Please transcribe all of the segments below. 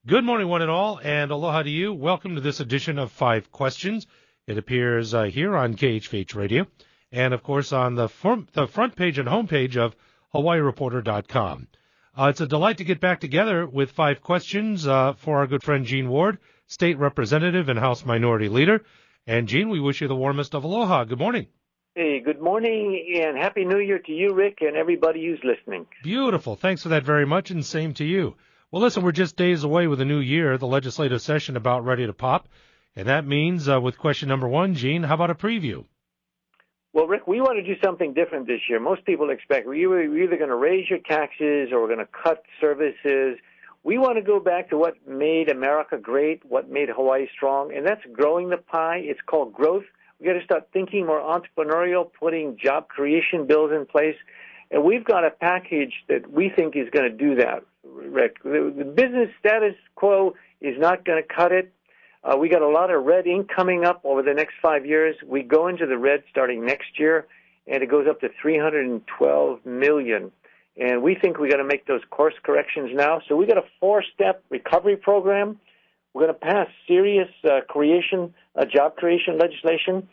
Good morning, one and all, and aloha to you. Welcome to this edition of Five Questions. It appears here on KHVH Radio and, of course, on the front page and homepage of HawaiiReporter.com. It's a delight to get back together with Five Questions for our good friend Gene Ward, State Representative and House Minority Leader. And, Gene, we wish you the warmest of aloha. Good morning. Hey, good morning, and Happy New Year to you, Rick, and everybody who's listening. Beautiful. Thanks for that very much, and same to you. Well, listen, we're just days away with a new year, the legislative session about ready to pop, and that means with question number one, Gene, how about a preview? Well, Rick, we want to do something different this year. Most people expect we're either going to raise your taxes or we're going to cut services. We want to go back to what made America great, what made Hawaii strong, and that's growing the pie. It's called growth. We got to start thinking more entrepreneurial, putting job creation bills in place, and we've got a package that we think is going to do that. Rick, the business status quo is not going to cut it. We got a lot of red ink coming up over the next 5 years. We go into the red starting next year, and it goes up to $312 million. And we think we got to make those course corrections now. So we got a 4-step recovery program. We're going to pass serious job creation legislation.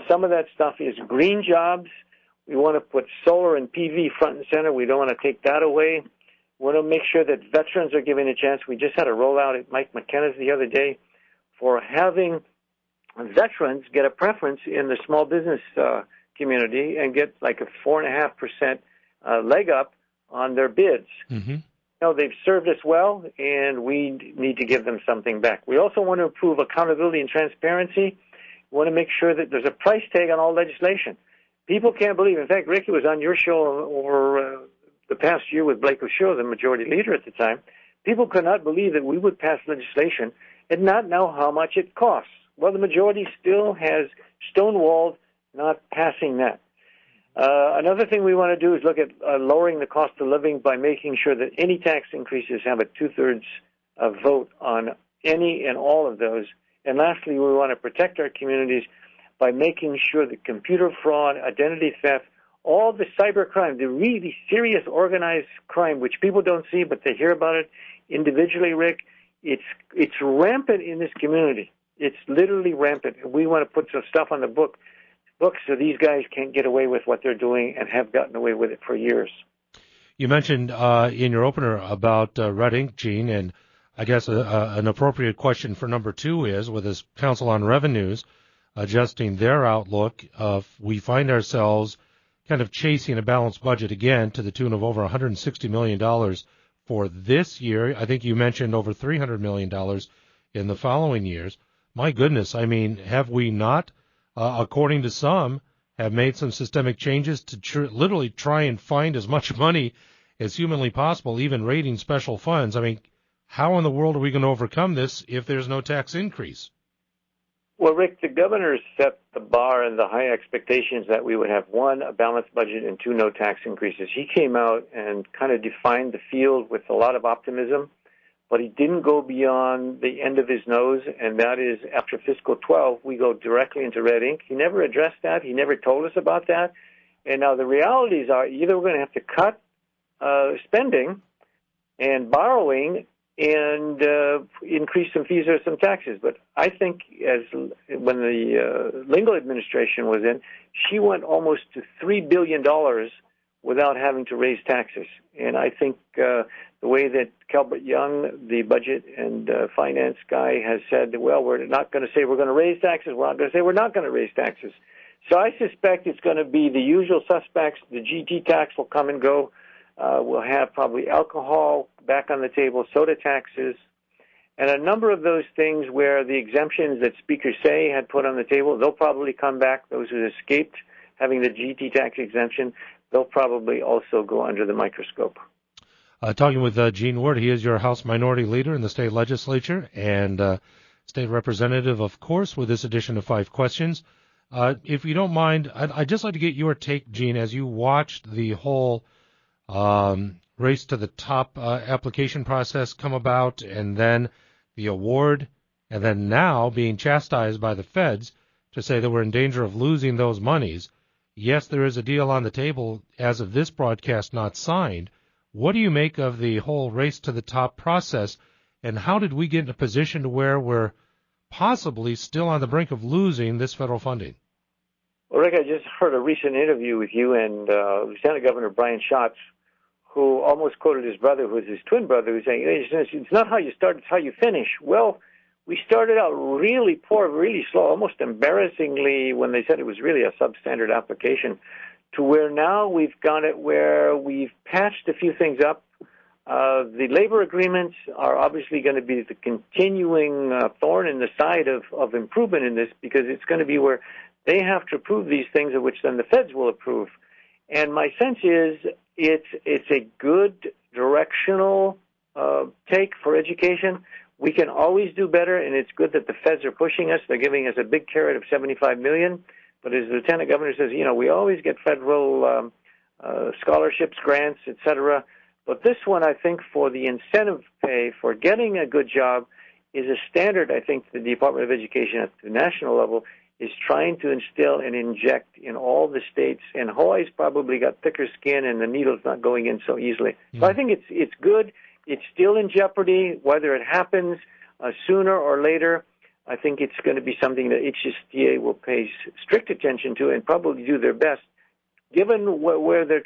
Some of that stuff is green jobs. We want to put solar and PV front and center. We don't want to take that away. We want to make sure that veterans are given a chance. We just had a rollout at Mike McKenna's the other day for having veterans get a preference in the small business community and get like a 4.5% leg up on their bids. Mm-hmm. You know, they've served us well, and we need to give them something back. We also want to improve accountability and transparency. We want to make sure that there's a price tag on all legislation. People can't believe. In fact, Ricky was on your show over the past year with Blake O'Shea, the majority leader at the time. People could not believe that we would pass legislation and not know how much it costs. Well, the majority still has stonewalled not passing that. Another thing we want to do is look at lowering the cost of living by making sure that any tax increases have a 2/3 vote on any and all of those. And lastly, we want to protect our communities by making sure that computer fraud, identity theft, all the cyber crime, the really serious organized crime, which people don't see but they hear about it individually, Rick, it's rampant in this community. It's literally rampant. We want to put some stuff on the books so these guys can't get away with what they're doing and have gotten away with it for years. You mentioned in your opener about red ink, Gene, and I guess an appropriate question for number two is, with this Council on Revenues adjusting their outlook, we find ourselves kind of chasing a balanced budget again to the tune of over $160 million for this year. I think you mentioned over $300 million in the following years. My goodness, I mean, have we not, according to some, have made some systemic changes to literally try and find as much money as humanly possible, even raiding special funds? I mean, how in the world are we going to overcome this if there's no tax increase? Well, Rick, the governor set the bar and the high expectations that we would have, one, a balanced budget, and two, no tax increases. He came out and kind of defined the field with a lot of optimism, but he didn't go beyond the end of his nose, and that is after fiscal 12, we go directly into red ink. He never addressed that. He never told us about that. And now the realities are either we're going to have to cut spending and borrowing and increase some fees or some taxes. But I think when the Lingle administration was in, she went almost to $3 billion without having to raise taxes. And I think the way that Calbert Young, the budget and finance guy, has said, well, we're not going to say we're going to raise taxes. We're not going to say we're not going to raise taxes. So I suspect it's going to be the usual suspects. The GT tax will come and go. We'll have probably alcohol back on the table, soda taxes, and a number of those things where the exemptions that Speaker Say had put on the table, they'll probably come back. Those who escaped having the GT tax exemption, they'll probably also go under the microscope. Talking with Gene Ward, he is your House Minority Leader in the state legislature and state representative, of course, with this edition of Five Questions. If you don't mind, I'd just like to get your take, Gene, as you watched the whole race to the top application process come about, and then the award, and then now being chastised by the feds to say that we're in danger of losing those monies. Yes, there is a deal on the table as of this broadcast not signed. What do you make of the whole race to the top process and how did we get in a position to where we're possibly still on the brink of losing this federal funding? Well, Rick, I just heard a recent interview with you and Lieutenant Governor Brian Schatz, who almost quoted his brother, who was his twin brother, who's saying, it's not how you start, it's how you finish. Well, we started out really poor, really slow, almost embarrassingly when they said it was really a substandard application, to where now we've got it where we've patched a few things up. The labor agreements are obviously going to be the continuing thorn in the side of improvement in this, because it's going to be where they have to approve these things, of which then the feds will approve. And my sense is it's a good directional take for education. We can always do better, and it's good that the feds are pushing us. They're giving us a big carrot of $75 million. But as the Lieutenant Governor says, we always get federal scholarships, grants, etc. But this one, I think, for the incentive pay for getting a good job is a standard, I think, the Department of Education at the national level is trying to instill and inject in all the states. And Hawaii's probably got thicker skin, and the needle's not going in so easily. So I think it's good. It's still in jeopardy, whether it happens sooner or later. I think it's going to be something that HSTA will pay strict attention to and probably do their best, given where their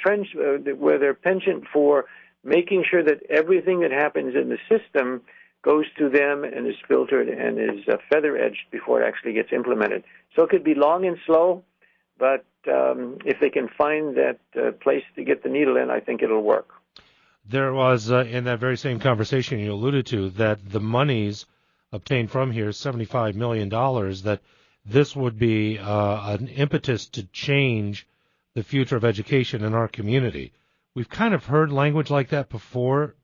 penchant for making sure that everything that happens in the system goes to them and is filtered and is feather-edged before it actually gets implemented. So it could be long and slow, but if they can find that place to get the needle in, I think it'll work. There was, in that very same conversation you alluded to, that the monies obtained from here, $75 million, that this would be an impetus to change the future of education in our community. We've kind of heard language like that before,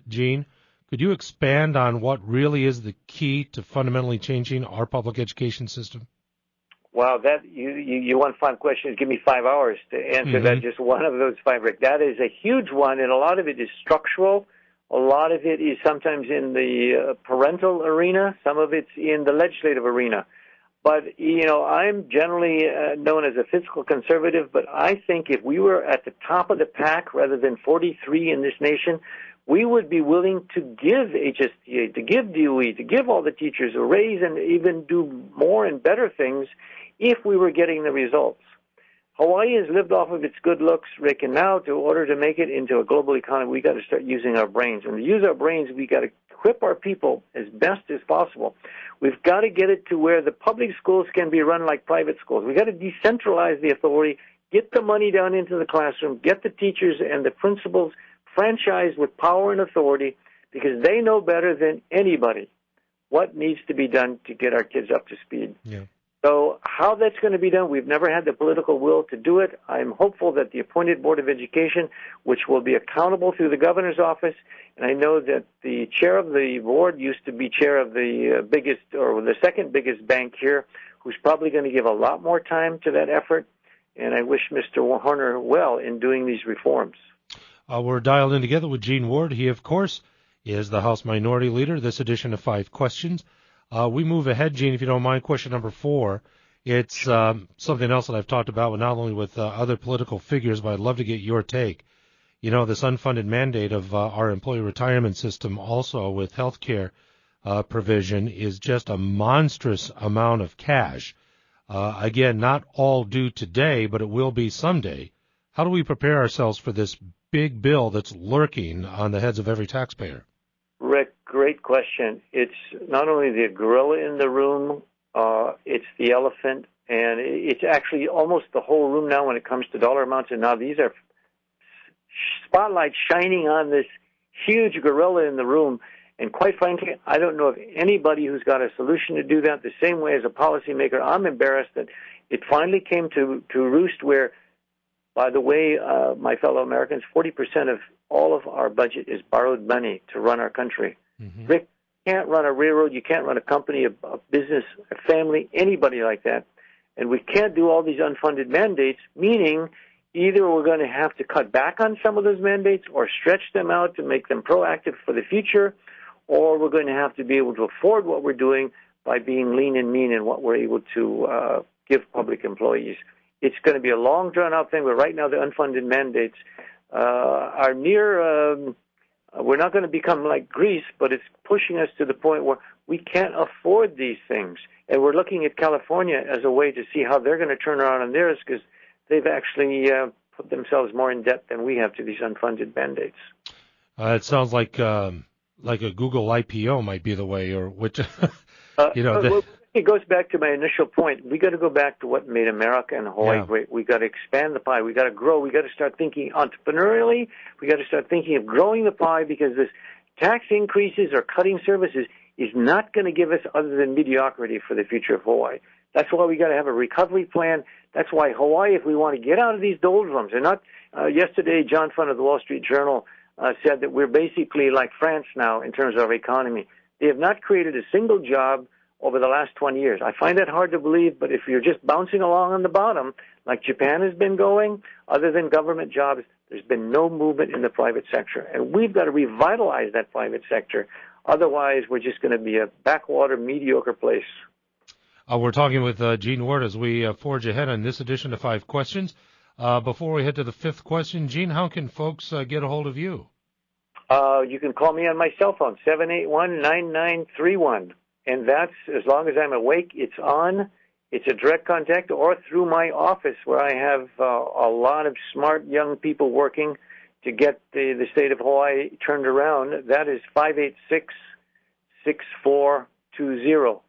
Gene. Could you expand on what really is the key to fundamentally changing our public education system? Wow, that you want 5 questions? Give me 5 hours to answer that. Just one of those 5, Rick. That is a huge one, and a lot of it is structural. A lot of it is sometimes in the parental arena. Some of it's in the legislative arena. But, I'm generally known as a fiscal conservative, but I think if we were at the top of the pack rather than 43 in this nation, we would be willing to give HSTA, to give DOE, to give all the teachers a raise and even do more and better things if we were getting the results. Hawaii has lived off of its good looks, Rick, and now in order to make it into a global economy, we got to start using our brains. And to use our brains, we got to equip our people as best as possible. We've got to get it to where the public schools can be run like private schools. We've got to decentralize the authority, get the money down into the classroom, get the teachers and the principals franchised with power and authority, because they know better than anybody what needs to be done to get our kids up to speed. Yeah. So how that's going to be done, we've never had the political will to do it. I'm hopeful that the appointed Board of Education, which will be accountable through the governor's office, and I know that the chair of the board used to be chair of the biggest or the second biggest bank here, who's probably going to give a lot more time to that effort. And I wish Mr. Horner well in doing these reforms. We're dialed in together with Gene Ward. He, of course, is the House Minority Leader, this edition of 5 Questions. We move ahead, Gene, if you don't mind. Question number 4. It's something else that I've talked about, not only with other political figures, but I'd love to get your take. This unfunded mandate of our employee retirement system, also with health care provision, is just a monstrous amount of cash. Again, not all due today, but it will be someday. How do we prepare ourselves for this big bill that's lurking on the heads of every taxpayer? Rick, great question. It's not only the gorilla in the room, it's the elephant, and it's actually almost the whole room now when it comes to dollar amounts. And now these are spotlights shining on this huge gorilla in the room. And quite frankly, I don't know of anybody who's got a solution to do that. The same way as a policymaker, I'm embarrassed that it finally came to roost where, by the way, my fellow Americans, 40% of all of our budget is borrowed money to run our country. Mm-hmm. Rick, you can't run a railroad, you can't run a company, a business, a family, anybody like that. And we can't do all these unfunded mandates, meaning either we're going to have to cut back on some of those mandates or stretch them out to make them proactive for the future, or we're going to have to be able to afford what we're doing by being lean and mean in what we're able to give public employees. It's going to be a long, drawn-out thing, but right now the unfunded mandates are near We're not going to become like Greece, but it's pushing us to the point where we can't afford these things. And we're looking at California as a way to see how they're going to turn around on theirs, because they've actually put themselves more in debt than we have to these unfunded mandates. It sounds like a Google IPO might be the way, or which, well, it goes back to my initial point. We got to go back to what made America and Hawaii great. We got to expand the pie. We got to grow. We got to start thinking entrepreneurially. We got to start thinking of growing the pie, because this tax increases or cutting services is not going to give us other than mediocrity for the future of Hawaii. That's why we got to have a recovery plan. That's why Hawaii, if we want to get out of these doldrums, and not yesterday, John Fund of the Wall Street Journal said that we're basically like France now in terms of our economy. They have not created a single job over the last 20 years. I find that hard to believe, but if you're just bouncing along on the bottom, like Japan has been going, other than government jobs, there's been no movement in the private sector. And we've got to revitalize that private sector. Otherwise, we're just going to be a backwater, mediocre place. We're talking with Gene Ward as we forge ahead on this edition of 5 Questions. Before we head to the 5th question, Gene, how can folks get a hold of you? You can call me on my cell phone, 781-9931. And that's, as long as I'm awake, it's on. It's a direct contact, or through my office, where I have a lot of smart young people working to get the state of Hawaii turned around. That is 586-6420.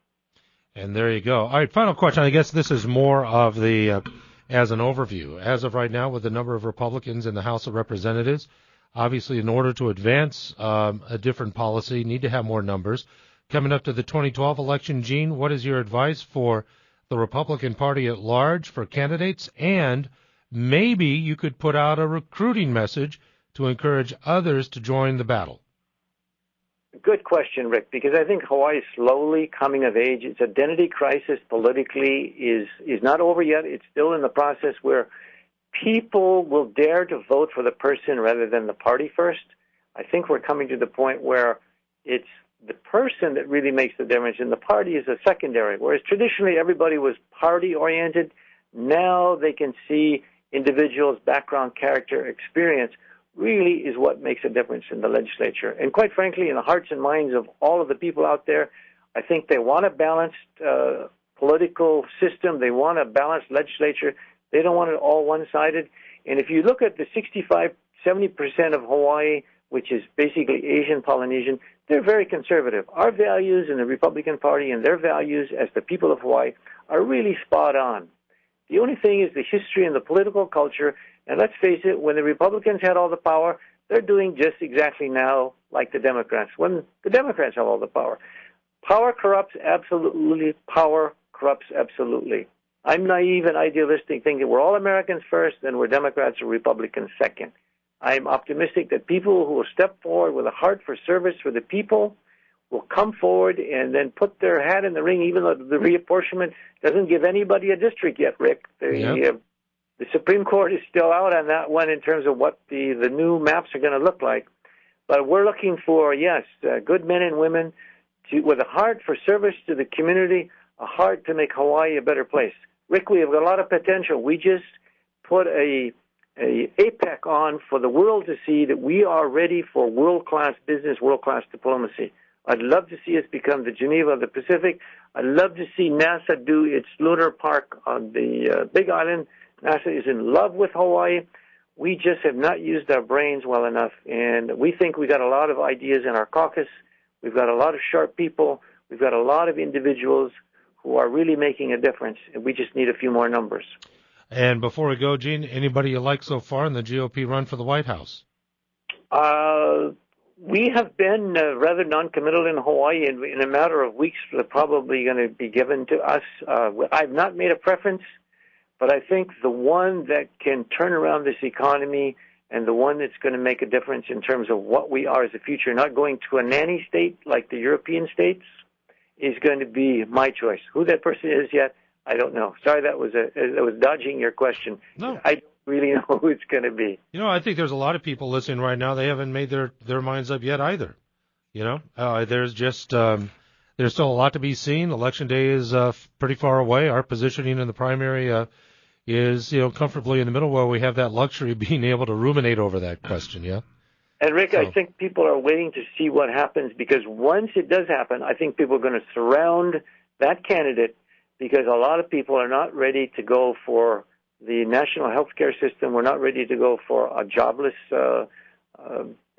And there you go. All right, final question. I guess this is more of the, as an overview. As of right now, with the number of Republicans in the House of Representatives, obviously in order to advance a different policy, need to have more numbers. Coming up to the 2012 election, Gene, what is your advice for the Republican Party at large, for candidates, and maybe you could put out a recruiting message to encourage others to join the battle? Good question, Rick, because I think Hawaii is slowly coming of age. Its identity crisis politically is not over yet. It's still in the process where people will dare to vote for the person rather than the party first. I think we're coming to the point where it's the person that really makes the difference, and the party is a secondary. Whereas traditionally everybody was party-oriented, now they can see individuals' background, character, experience really is what makes a difference in the legislature. And quite frankly, in the hearts and minds of all of the people out there, I think they want a balanced political system. They want a balanced legislature. They don't want it all one-sided. And if you look at the 65-70% of Hawaii, which is basically Asian Polynesian, they're very conservative. Our values in the Republican Party and their values as the people of Hawaii are really spot on. The only thing is the history and the political culture. And let's face it, when the Republicans had all the power, they're doing just exactly now like the Democrats, when the Democrats have all the power. Power corrupts absolutely. Power corrupts absolutely. I'm naive and idealistic, thinking we're all Americans first, then we're Democrats or Republicans second. I'm optimistic that people who will step forward with a heart for service for the people will come forward and then put their hat in the ring, even though the reapportionment doesn't give anybody a district yet, Rick. The Supreme Court is still out on that one in terms of what the new maps are going to look like. But we're looking for, good men and women with a heart for service to the community, a heart to make Hawaii a better place. Rick, we have got a lot of potential. We just put a APEC on for the world to see that we are ready for world-class business, world-class diplomacy. I'd love to see us become the Geneva of the Pacific. I'd love to see NASA do its lunar park on the Big Island. NASA is in love with Hawaii. We just have not used our brains well enough, and we think we got a lot of ideas in our caucus. We've got a lot of sharp people. We've got a lot of individuals who are really making a difference, and we just need a few more numbers. And before we go, Gene, anybody you like so far in the GOP run for the White House? We have been rather non-committal in Hawaii. In a matter of weeks, they're probably going to be given to us. I've not made a preference, but I think the one that can turn around this economy and the one that's going to make a difference in terms of what we are as a future, not going to a nanny state like the European states, is going to be my choice. Who that person is yet, I don't know. Sorry, that was dodging your question. No. I don't really know who it's going to be. I think there's a lot of people listening right now. They haven't made their minds up yet either. There's just there's still a lot to be seen. Election day is pretty far away. Our positioning in the primary is comfortably in the middle, where we have that luxury of being able to ruminate over that question. Yeah. And Rick, So, I think people are waiting to see what happens, because once it does happen, I think people are going to surround that candidate, because a lot of people are not ready to go for the national health care system. We're not ready to go for a jobless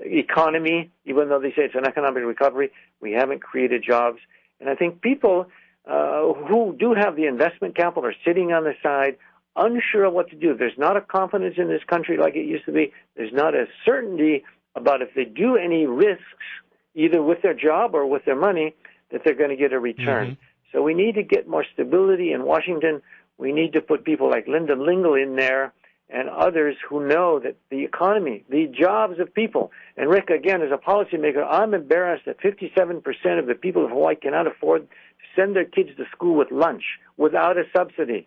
economy, even though they say it's an economic recovery. We haven't created jobs. And I think people who do have the investment capital are sitting on the side, unsure of what to do. There's not a confidence in this country like it used to be. There's not a certainty about if they do any risks, either with their job or with their money, that they're going to get a return. mm-hmm. So we need to get more stability in Washington. We need to put people like Linda Lingle in there and others who know that the economy, the jobs of people. And Rick, again, as a policymaker, I'm embarrassed that 57% of the people of Hawaii cannot afford to send their kids to school with lunch without a subsidy.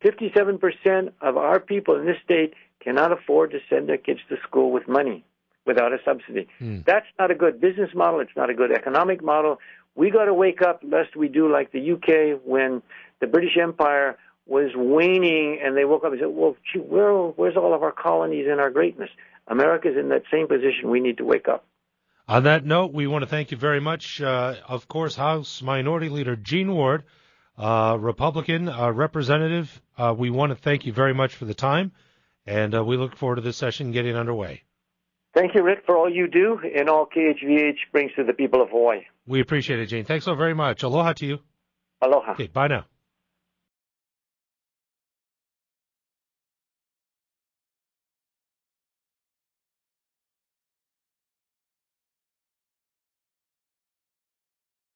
57% of our people in this state cannot afford to send their kids to school with money without a subsidy. That's not a good business model. It's not a good economic model. We got to wake up, lest we do like the UK when the British Empire was waning, and they woke up and said, well, gee, where's all of our colonies and our greatness? America's in that same position. We need to wake up. On that note, we want to thank you very much. Of course, House Minority Leader Gene Ward, Republican representative. We want to thank you very much for the time, and we look forward to this session getting underway. Thank you, Rick, for all you do and all KHVH brings to the people of Hawaii. We appreciate it, Gene. Thanks so very much. Aloha to you. Aloha. Okay, bye now.